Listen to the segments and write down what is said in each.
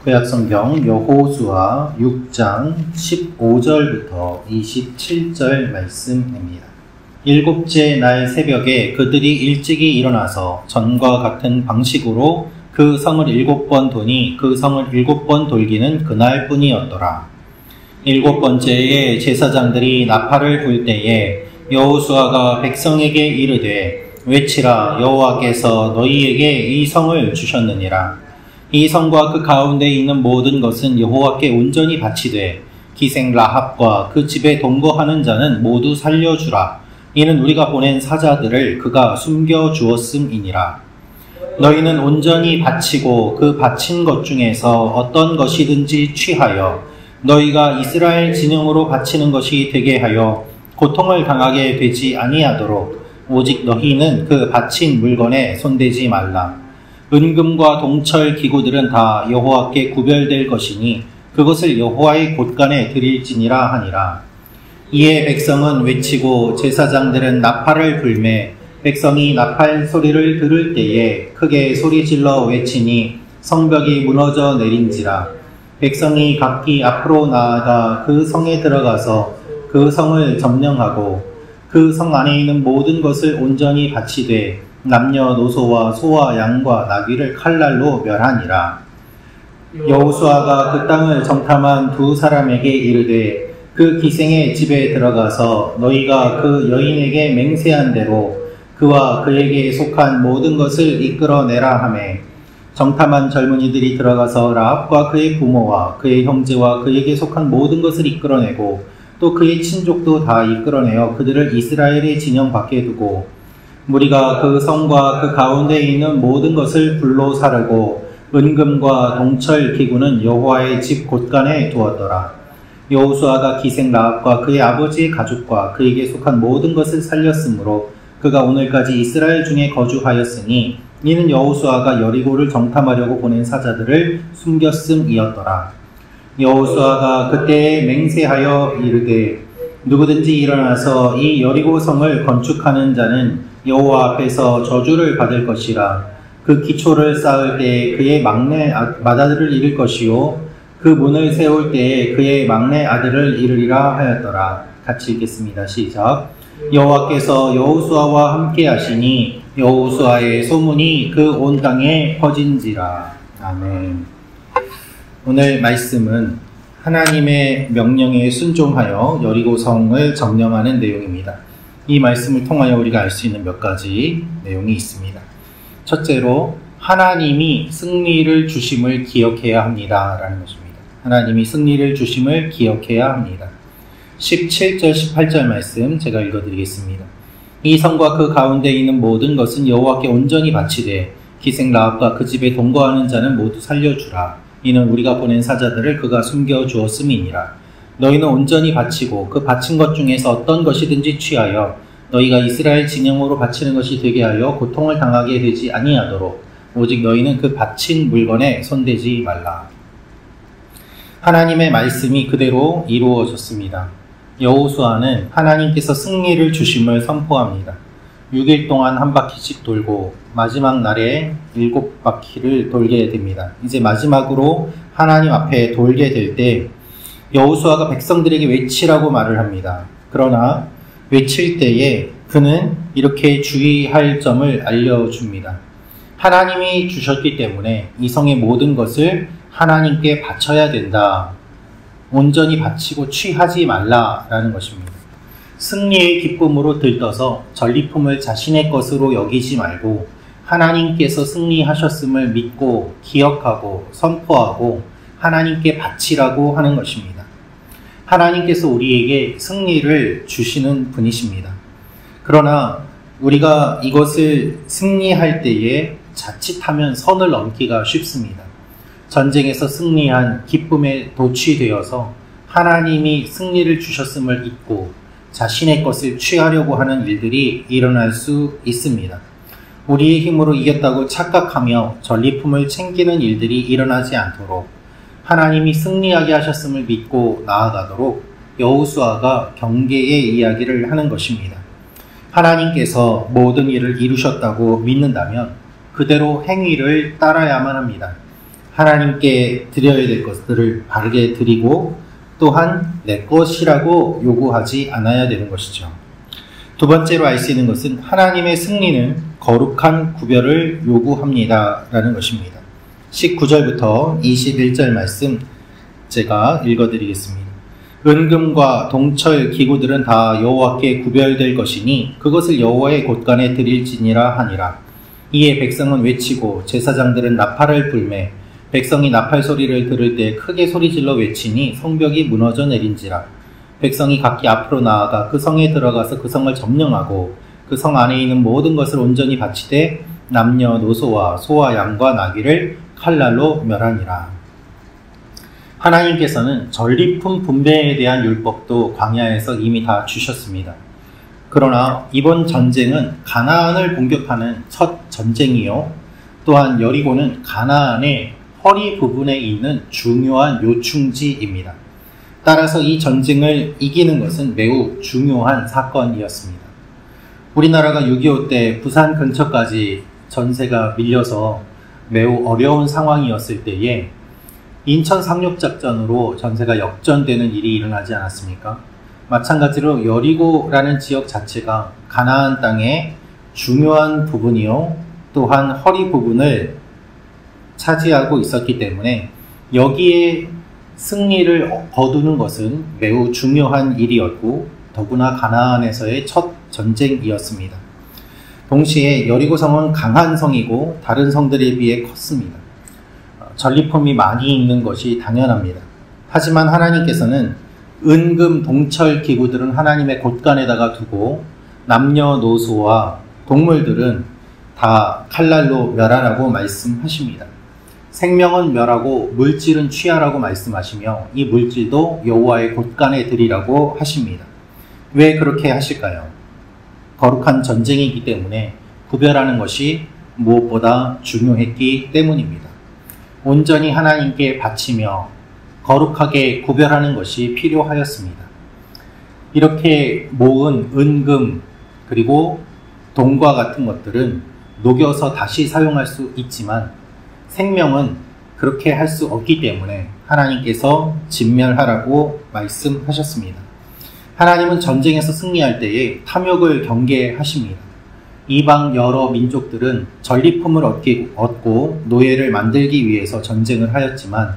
구약성경 여호수아 6장 15절부터 27절 말씀입니다. 일곱째 날 새벽에 그들이 일찍이 일어나서 전과 같은 방식으로 그 성을 7번 도니 그 성을 7번 돌기는 그날뿐이었더라. 7번째에 제사장들이 나팔을 불 때에 여호수아가 백성에게 이르되 외치라, 여호와께서 너희에게 이 성을 주셨느니라. 이 성과 그 가운데 있는 모든 것은 여호와께 온전히 바치되 기생 라합과 그 집에 동거하는 자는 모두 살려주라. 이는 우리가 보낸 사자들을 그가 숨겨주었음이니라. 너희는 온전히 바치고 그 바친 것 중에서 어떤 것이든지 취하여 너희가 이스라엘 진영으로 바치는 것이 되게 하여 고통을 당하게 되지 아니하도록 오직 너희는 그 바친 물건에 손대지 말라. 은금과 동철 기구들은 다 여호와께 구별될 것이니 그것을 여호와의 곳간에 드릴지니라 하니라. 이에 백성은 외치고 제사장들은 나팔을 불매 백성이 나팔 소리를 들을 때에 크게 소리질러 외치니 성벽이 무너져 내린지라. 백성이 각기 앞으로 나아가 그 성에 들어가서 그 성을 점령하고 그 성 안에 있는 모든 것을 온전히 바치되 남녀노소와 소와 양과 나귀를 칼날로 멸하니라. 여호수아가 그 땅을 정탐한 두 사람에게 이르되 그 기생의 집에 들어가서 너희가 그 여인에게 맹세한 대로 그와 그에게 속한 모든 것을 이끌어내라 하매 정탐한 젊은이들이 들어가서 라합과 그의 부모와 그의 형제와 그에게 속한 모든 것을 이끌어내고 또 그의 친족도 다 이끌어내어 그들을 이스라엘의 진영 밖에 두고 무리가 그 성과 그 가운데 있는 모든 것을 불로 사르고 은금과 동철 기구는 여호와의 집 곳간에 두었더라. 여호수아가 기생 라합과 그의 아버지의 가족과 그에게 속한 모든 것을 살렸으므로 그가 오늘까지 이스라엘 중에 거주하였으니 이는 여호수아가 여리고를 정탐하려고 보낸 사자들을 숨겼음이었더라. 여호수아가 그때에 맹세하여 이르되 누구든지 일어나서 이 여리고 성을 건축하는 자는 여호와 앞에서 저주를 받을 것이라. 그 기초를 쌓을 때에 그의 막내 맏아들을 잃을 것이요 그 문을 세울 때에 그의 막내 아들을 잃으리라 하였더라. 같이 읽겠습니다. 시작. 여호와께서 여호수아와 함께 하시니 여호수아의 소문이 그 온 땅에 퍼진지라. 아멘. 오늘 말씀은 하나님의 명령에 순종하여 여리고 성을 점령하는 내용입니다. 이 말씀을 통하여 우리가 알 수 있는 몇 가지 내용이 있습니다. 첫째로 하나님이 승리를 주심을 기억해야 합니다 라는 것입니다. 하나님이 승리를 주심을 기억해야 합니다. 17절 18절 말씀 제가 읽어드리겠습니다. 이 성과 그 가운데 있는 모든 것은 여호와께 온전히 바치되 기생 라합과 그 집에 동거하는 자는 모두 살려주라. 이는 우리가 보낸 사자들을 그가 숨겨주었음이니라. 너희는 온전히 바치고 그 바친 것 중에서 어떤 것이든지 취하여 너희가 이스라엘 진영으로 바치는 것이 되게 하여 고통을 당하게 되지 아니하도록 오직 너희는 그 바친 물건에 손대지 말라. 하나님의 말씀이 그대로 이루어졌습니다. 여호수아는 하나님께서 승리를 주심을 선포합니다. 6일 동안 한 바퀴씩 돌고 마지막 날에 7바퀴를 돌게 됩니다. 이제 마지막으로 하나님 앞에 돌게 될 때 여호수아가 백성들에게 외치라고 말을 합니다. 그러나 외칠 때에 그는 이렇게 주의할 점을 알려줍니다. 하나님이 주셨기 때문에 이 성의 모든 것을 하나님께 바쳐야 된다. 온전히 바치고 취하지 말라라는 것입니다. 승리의 기쁨으로 들떠서 전리품을 자신의 것으로 여기지 말고 하나님께서 승리하셨음을 믿고 기억하고 선포하고 하나님께 바치라고 하는 것입니다. 하나님께서 우리에게 승리를 주시는 분이십니다. 그러나 우리가 이것을 승리할 때에 자칫하면 선을 넘기가 쉽습니다. 전쟁에서 승리한 기쁨에 도취되어서 하나님이 승리를 주셨음을 잊고 자신의 것을 취하려고 하는 일들이 일어날 수 있습니다. 우리의 힘으로 이겼다고 착각하며 전리품을 챙기는 일들이 일어나지 않도록 하나님이 승리하게 하셨음을 믿고 나아가도록 여호수아가 경계의 이야기를 하는 것입니다. 하나님께서 모든 일을 이루셨다고 믿는다면 그대로 행위를 따라야만 합니다. 하나님께 드려야 될 것들을 바르게 드리고 또한 내 것이라고 요구하지 않아야 되는 것이죠. 두 번째로 알 수 있는 것은 하나님의 승리는 거룩한 구별을 요구합니다 라는 것입니다. 19절부터 21절 말씀 제가 읽어드리겠습니다. 은금과 동철 기구들은 다 여호와께 구별될 것이니 그것을 여호와의 곳간에 드릴지니라 하니라. 이에 백성은 외치고 제사장들은 나팔을 불매 백성이 나팔 소리를 들을 때 크게 소리질러 외치니 성벽이 무너져 내린지라. 백성이 각기 앞으로 나아가 그 성에 들어가서 그 성을 점령하고 그 성 안에 있는 모든 것을 온전히 바치되 남녀노소와 소와 양과 나귀를 칼날로 멸하니라. 하나님께서는 전리품 분배에 대한 율법도 광야에서 이미 다 주셨습니다. 그러나 이번 전쟁은 가나안을 공격하는 첫 전쟁이요. 또한 여리고는 가나안의 허리 부분에 있는 중요한 요충지입니다. 따라서 이 전쟁을 이기는 것은 매우 중요한 사건이었습니다. 우리나라가 6.25 때 부산 근처까지 전세가 밀려서 매우 어려운 상황이었을 때에 인천 상륙작전으로 전세가 역전되는 일이 일어나지 않았습니까? 마찬가지로 여리고라는 지역 자체가 가나안 땅의 중요한 부분이요. 또한 허리 부분을 차지하고 있었기 때문에 여기에 승리를 거두는 것은 매우 중요한 일이었고 더구나 가나안에서의 첫 전쟁이었습니다. 동시에 여리고성은 강한 성이고 다른 성들에 비해 컸습니다. 전리품이 많이 있는 것이 당연합니다. 하지만 하나님께서는 은금 동철 기구들은 하나님의 곳간에다가 두고 남녀노소와 동물들은 다 칼날로 멸하라고 말씀하십니다. 생명은 멸하고 물질은 취하라고 말씀하시며 이 물질도 여호와의 곳간에 드리라고 하십니다. 왜 그렇게 하실까요? 거룩한 전쟁이기 때문에 구별하는 것이 무엇보다 중요했기 때문입니다. 온전히 하나님께 바치며 거룩하게 구별하는 것이 필요하였습니다. 이렇게 모은 은금 그리고 동과 같은 것들은 녹여서 다시 사용할 수 있지만 생명은 그렇게 할 수 없기 때문에 하나님께서 진멸하라고 말씀하셨습니다. 하나님은 전쟁에서 승리할 때에 탐욕을 경계하십니다. 이방 여러 민족들은 전리품을 얻고 노예를 만들기 위해서 전쟁을 하였지만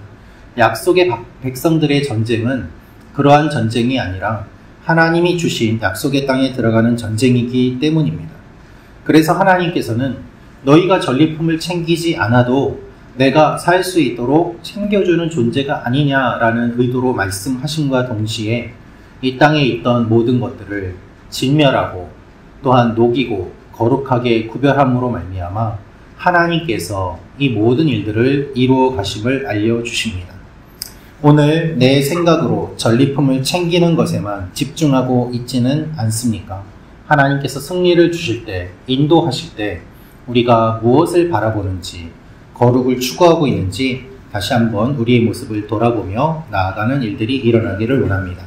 약속의 백성들의 전쟁은 그러한 전쟁이 아니라 하나님이 주신 약속의 땅에 들어가는 전쟁이기 때문입니다. 그래서 하나님께서는 너희가 전리품을 챙기지 않아도 내가 살 수 있도록 챙겨주는 존재가 아니냐라는 의도로 말씀하심과 동시에 이 땅에 있던 모든 것들을 진멸하고 또한 녹이고 거룩하게 구별함으로 말미암아 하나님께서 이 모든 일들을 이루어 가심을 알려주십니다. 오늘 내 생각으로 전리품을 챙기는 것에만 집중하고 있지는 않습니까? 하나님께서 승리를 주실 때, 인도하실 때 우리가 무엇을 바라보는지, 거룩을 추구하고 있는지 다시 한번 우리의 모습을 돌아보며 나아가는 일들이 일어나기를 원합니다.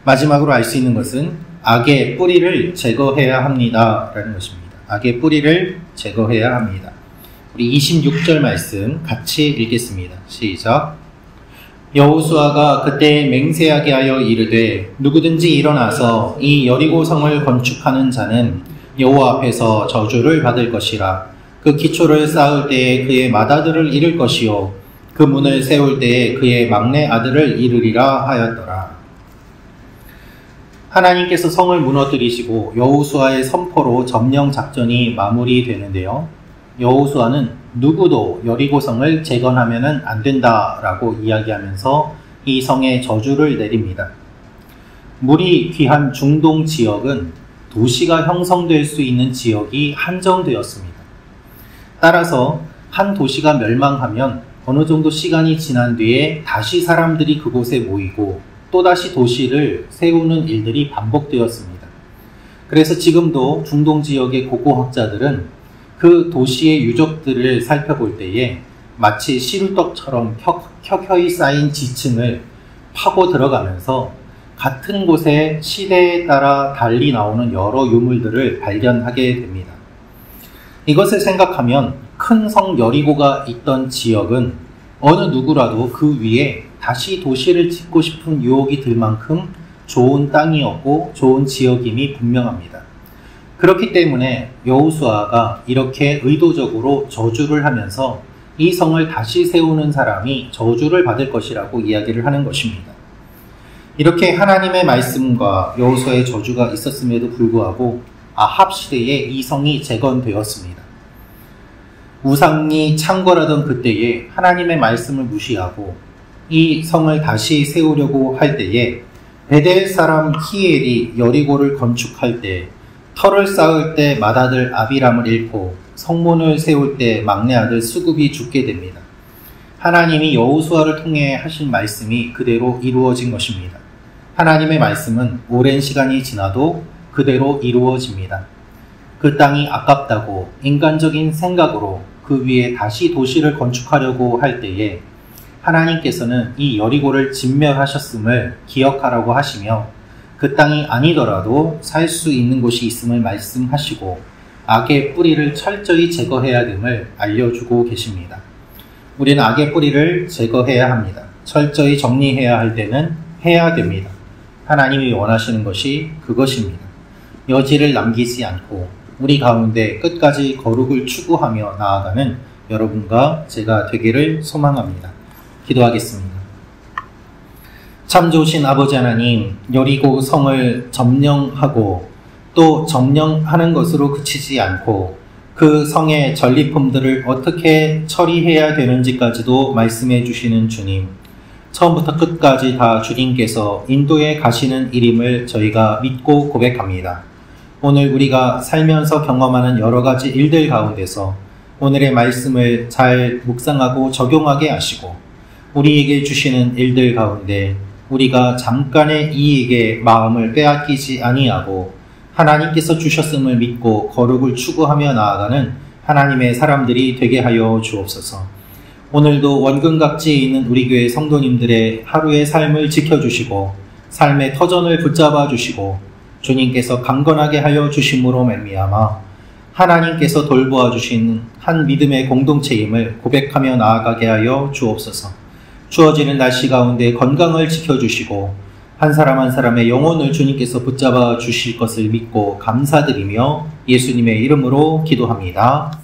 마지막으로 알 수 있는 것은 악의 뿌리를 제거해야 합니다 라는 것입니다. 악의 뿌리를 제거해야 합니다. 우리 26절 말씀 같이 읽겠습니다. 시작. 여호수아가 그때 맹세하게 하여 이르되 누구든지 일어나서 이 여리고성을 건축하는 자는 여호와 앞에서 저주를 받을 것이라. 그 기초를 쌓을 때에 그의 맏아들을 잃을 것이요 그 문을 세울 때에 그의 막내 아들을 잃으리라 하였더라. 하나님께서 성을 무너뜨리시고 여호수아의 선포로 점령 작전이 마무리되는데요. 여호수아는 누구도 여리고성을 재건하면 안 된다라고 이야기하면서 이 성에 저주를 내립니다. 물이 귀한 중동 지역은 도시가 형성될 수 있는 지역이 한정되었습니다. 따라서 한 도시가 멸망하면 어느 정도 시간이 지난 뒤에 다시 사람들이 그곳에 모이고 또다시 도시를 세우는 일들이 반복되었습니다. 그래서 지금도 중동 지역의 고고학자들은 그 도시의 유적들을 살펴볼 때에 마치 시루떡처럼 켜켜이 쌓인 지층을 파고 들어가면서 같은 곳에 시대에 따라 달리 나오는 여러 유물들을 발견하게 됩니다. 이것을 생각하면 큰 성 여리고가 있던 지역은 어느 누구라도 그 위에 다시 도시를 짓고 싶은 유혹이 들 만큼 좋은 땅이었고 좋은 지역임이 분명합니다. 그렇기 때문에 여호수아가 이렇게 의도적으로 저주를 하면서 이 성을 다시 세우는 사람이 저주를 받을 것이라고 이야기를 하는 것입니다. 이렇게 하나님의 말씀과 여호수아의 저주가 있었음에도 불구하고 아합 시대에 이 성이 재건되었습니다. 우상이 창궐하던 그때에 하나님의 말씀을 무시하고 이 성을 다시 세우려고 할 때에 베델 사람 히엘이 여리고를 건축할 때 터를 쌓을 때 맏아들 아비람을 잃고 성문을 세울 때 막내 아들 수굽이 죽게 됩니다. 하나님이 여호수아를 통해 하신 말씀이 그대로 이루어진 것입니다. 하나님의 말씀은 오랜 시간이 지나도 그대로 이루어집니다. 그 땅이 아깝다고 인간적인 생각으로 그 위에 다시 도시를 건축하려고 할 때에 하나님께서는 이 여리고를 진멸하셨음을 기억하라고 하시며 그 땅이 아니더라도 살 수 있는 곳이 있음을 말씀하시고 악의 뿌리를 철저히 제거해야 됨을 알려주고 계십니다. 우리는 악의 뿌리를 제거해야 합니다. 철저히 정리해야 할 때는 해야 됩니다. 하나님이 원하시는 것이 그것입니다. 여지를 남기지 않고 우리 가운데 끝까지 거룩을 추구하며 나아가는 여러분과 제가 되기를 소망합니다. 기도하겠습니다. 참 좋으신 아버지 하나님, 여리고 성을 점령하고 또 점령하는 것으로 그치지 않고 그 성의 전리품들을 어떻게 처리해야 되는지까지도 말씀해 주시는 주님, 처음부터 끝까지 다 주님께서 인도해 가시는 일임을 저희가 믿고 고백합니다. 오늘 우리가 살면서 경험하는 여러 가지 일들 가운데서 오늘의 말씀을 잘 묵상하고 적용하게 하시고 우리에게 주시는 일들 가운데 우리가 잠깐의 이익에 마음을 빼앗기지 아니하고 하나님께서 주셨음을 믿고 거룩을 추구하며 나아가는 하나님의 사람들이 되게 하여 주옵소서. 오늘도 원근각지에 있는 우리 교회 성도님들의 하루의 삶을 지켜주시고 삶의 터전을 붙잡아 주시고 주님께서 강건하게 하여 주심으로 말미암아 하나님께서 돌보아 주신 한 믿음의 공동체임을 고백하며 나아가게 하여 주옵소서. 주어지는 날씨 가운데 건강을 지켜주시고 한 사람 한 사람의 영혼을 주님께서 붙잡아 주실 것을 믿고 감사드리며 예수님의 이름으로 기도합니다.